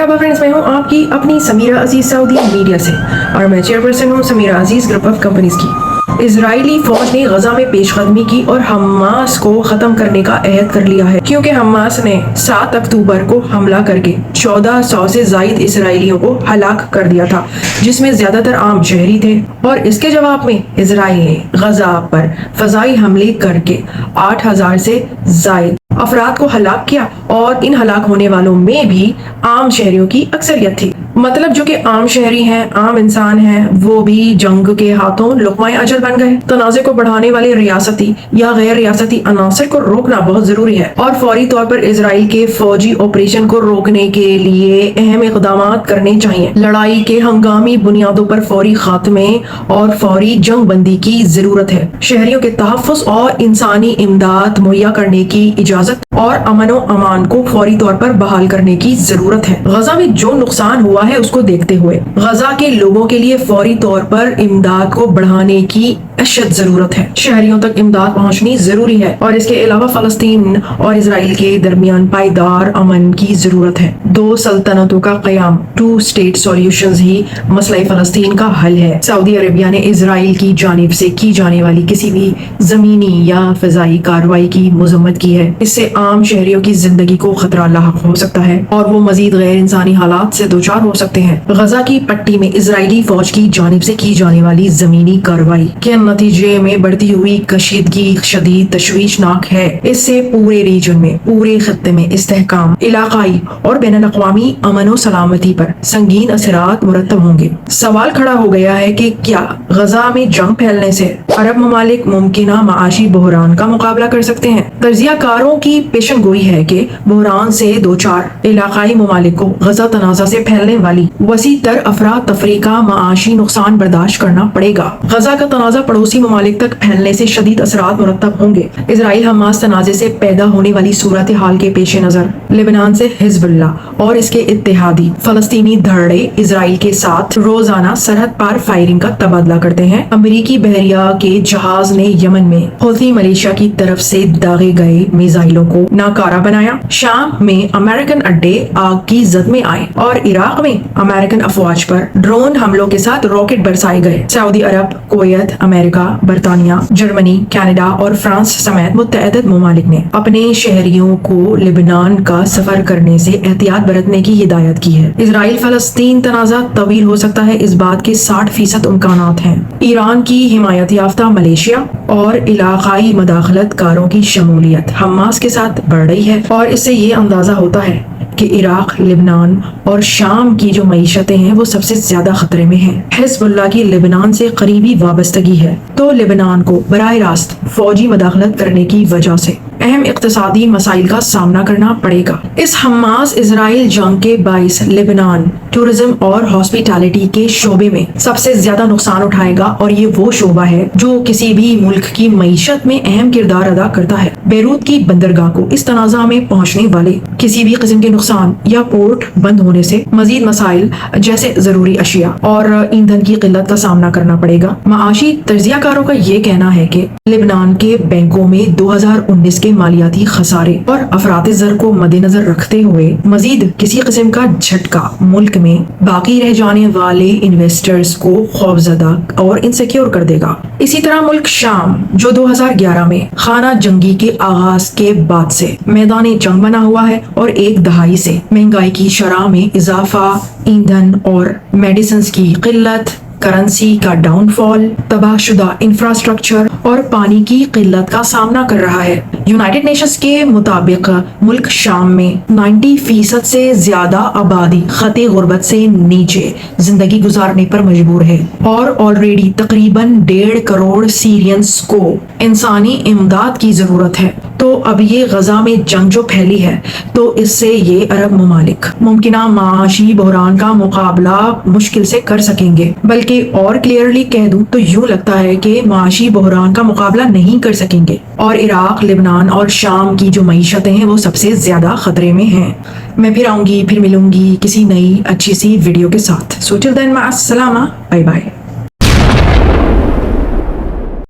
مرحبا فرینڈس، میں ہوں آپ کی اپنی سمیرہ عزیز سعودی میڈیا سے، اور میں چیئرپرسن ہوں سمیرہ عزیز گروپ آف کمپنیز کی۔ اسرائیلی فوج نے غزہ میں پیش قدمی کی اور حماس کو ختم کرنے کا عہد کر لیا ہے، کیونکہ حماس نے 7 اکتوبر کو حملہ کر کے 1400 سے زائد اسرائیلیوں کو ہلاک کر دیا تھا، جس میں زیادہ تر عام شہری تھے۔ اور اس کے جواب میں اسرائیل نے غزہ پر فضائی حملے کر کے 8000 سے زائد افراد کو ہلاک کیا، اور ان ہلاک ہونے والوں میں بھی عام شہریوں کی اکثریت تھی۔ مطلب جو کہ عام شہری ہیں، عام انسان ہیں، وہ بھی جنگ کے ہاتھوں لقمۂ اجل بن گئے۔ تنازع کو بڑھانے والے ریاستی یا غیر ریاستی عناصر کو روکنا بہت ضروری ہے، اور فوری طور پر اسرائیل کے فوجی آپریشن کو روکنے کے لیے اہم اقدامات کرنے چاہیے۔ لڑائی کے ہنگامی بنیادوں پر فوری خاتمے اور فوری جنگ بندی کی ضرورت ہے۔ شہریوں کے تحفظ اور انسانی امداد مہیا کرنے کی اجازت اور امن و امان کو فوری طور پر بحال کرنے کی ضرورت ہے۔ غزہ میں جو نقصان ہوا ہے اس کو دیکھتے ہوئے غزہ کے لوگوں کے لیے فوری طور پر امداد کو بڑھانے کی اشد ضرورت ہے۔ شہریوں تک امداد پہنچنی ضروری ہے، اور اس کے علاوہ فلسطین اور اسرائیل کے درمیان پائیدار امن کی ضرورت ہے۔ 2 سلطنتوں کا قیام، 2 اسٹیٹ سولوشنز ہی مسئلہ فلسطین کا حل ہے۔ سعودی عربیہ نے اسرائیل کی جانب سے کی جانے والی کسی بھی زمینی یا فضائی کارروائی کی مذمت کی ہے۔ اس سے عام شہریوں کی زندگی کو خطرہ لاحق ہو سکتا ہے، اور وہ مزید غیر انسانی حالات سے دوچار ہو سکتے ہیں۔ غزہ کی پٹی میں اسرائیلی فوج کی جانب سے کی جانے والی زمینی کارروائی کے نتیجے میں بڑھتی ہوئی کشیدگی شدید تشویشناک ہے۔ اس سے پورے ریجن میں، پورے خطے میں استحکام، علاقائی اور بین الاقوامی امن و سلامتی پر سنگین اثرات مرتب ہوں گے۔ سوال کھڑا ہو گیا ہے کہ کیا غزہ میں جنگ پھیلنے سے عرب ممالک ممکنہ معاشی بحران کا مقابلہ کر سکتے ہیں؟ تجزیہ کاروں کی پیشن گوئی ہے کہ بحران سے دوچار علاقائی ممالک کو غزہ تنازع سے پھیلنے والی وسیع تر افراتفری کا معاشی نقصان برداشت کرنا پڑے گا۔ غزہ کا تنازع پڑوسی ممالک تک پھیلنے سے شدید اثرات مرتب ہوں گے۔ اسرائیل حماس تنازع سے پیدا ہونے والی صورتحال کے پیش نظر لبنان سے حزب اللہ اور اس کے اتحادی فلسطینی دھڑے اسرائیل کے ساتھ روزانہ سرحد پار فائرنگ کا تبادلہ کرتے ہیں۔ امریکی بحریہ کے جہاز نے یمن میں حوثی ملیشیا کی طرف سے داغے گئے میزائلوں کو ناکارہ بنایا۔ شام میں امریکن اڈے آگ کی زد میں آئے، اور عراق میں امریکن افواج پر ڈرون حملوں کے ساتھ راکٹ برسائے گئے۔ سعودی عرب، کویت، امریکہ، برطانیہ، جرمنی، کینیڈا اور فرانس سمیت متعدد ممالک نے اپنے شہریوں کو لبنان کا سفر کرنے سے احتیاط برتنے کی ہدایت کی ہے۔ اسرائیل فلسطین تنازع طویل ہو سکتا ہے، اس بات کے 60% امکانات ہیں۔ ایران کی حمایت یافتہ ملیشیا اور علاقائی مداخلت کاروں کی شمولیت حماس کے ساتھ بڑھ رہی ہے، اور اس سے یہ اندازہ ہوتا ہے کہ عراق، لبنان اور شام کی جو معیشتیں ہیں وہ سب سے زیادہ خطرے میں ہیں۔ حزب اللہ کی لبنان سے قریبی وابستگی ہے، تو لبنان کو براہ راست فوجی مداخلت کرنے کی وجہ سے اہم اقتصادی مسائل کا سامنا کرنا پڑے گا۔ اس حماس اسرائیل جنگ کے باعث لبنان ٹورزم اور ہاسپٹیلٹی کے شعبے میں سب سے زیادہ نقصان اٹھائے گا، اور یہ وہ شعبہ ہے جو کسی بھی ملک کی معیشت میں اہم کردار ادا کرتا ہے۔ بیروت کی بندرگاہ کو اس تنازع میں پہنچنے والے کسی بھی قسم کے نقصان یا پورٹ بند ہونے سے مزید مسائل جیسے ضروری اشیاء اور ایندھن کی قلت کا سامنا کرنا پڑے گا۔ معاشی تجزیہ کاروں کا یہ کہنا ہے کہ لبنان کے بینکوں میں 2019 کے مالیاتی خسارے اور افراط زر کو مد نظر رکھتے ہوئے مزید کسی قسم کا جھٹکا ملک میں باقی رہ جانے والے انویسٹرز کو خوفزدہ اور انسیکیور کر دے گا۔ اسی طرح ملک شام، جو 2011 میں خانہ جنگی کے آغاز کے بعد سے میدان جنگ بنا ہوا ہے اور ایک دہائی سے مہنگائی کی شرح میں اضافہ، ایندھن اور میڈیسنز کی قلت، کرنسی کا ڈاؤن فال، تباہ شدہ انفراسٹرکچر اور پانی کی قلت کا سامنا کر رہا ہے۔ یونائٹڈ نیشنز کے مطابق ملک شام میں 90% سے زیادہ آبادی خط غربت سے نیچے زندگی گزارنے پر مجبور ہے، اور آلریڈی تقریباً 1.5 کروڑ سیرینز کو انسانی امداد کی ضرورت ہے۔ تو اب یہ غزہ میں جنگ جو پھیلی ہے، تو اس سے یہ عرب ممالک ممکنہ معاشی بحران کا مقابلہ مشکل سے کر سکیں گے، بلکہ اور کلیئرلی کہہ دوں تو یوں لگتا ہے کہ معاشی بحران کا مقابلہ نہیں کر سکیں گے، اور عراق، لبنان اور شام کی جو معیشتیں ہیں وہ سب سے زیادہ خطرے میں ہیں۔ میں پھر آؤں گی، پھر ملوں گی کسی نئی اچھی سی ویڈیو کے ساتھ۔ سو ٹل دین مع السلامہ، بائے بائے۔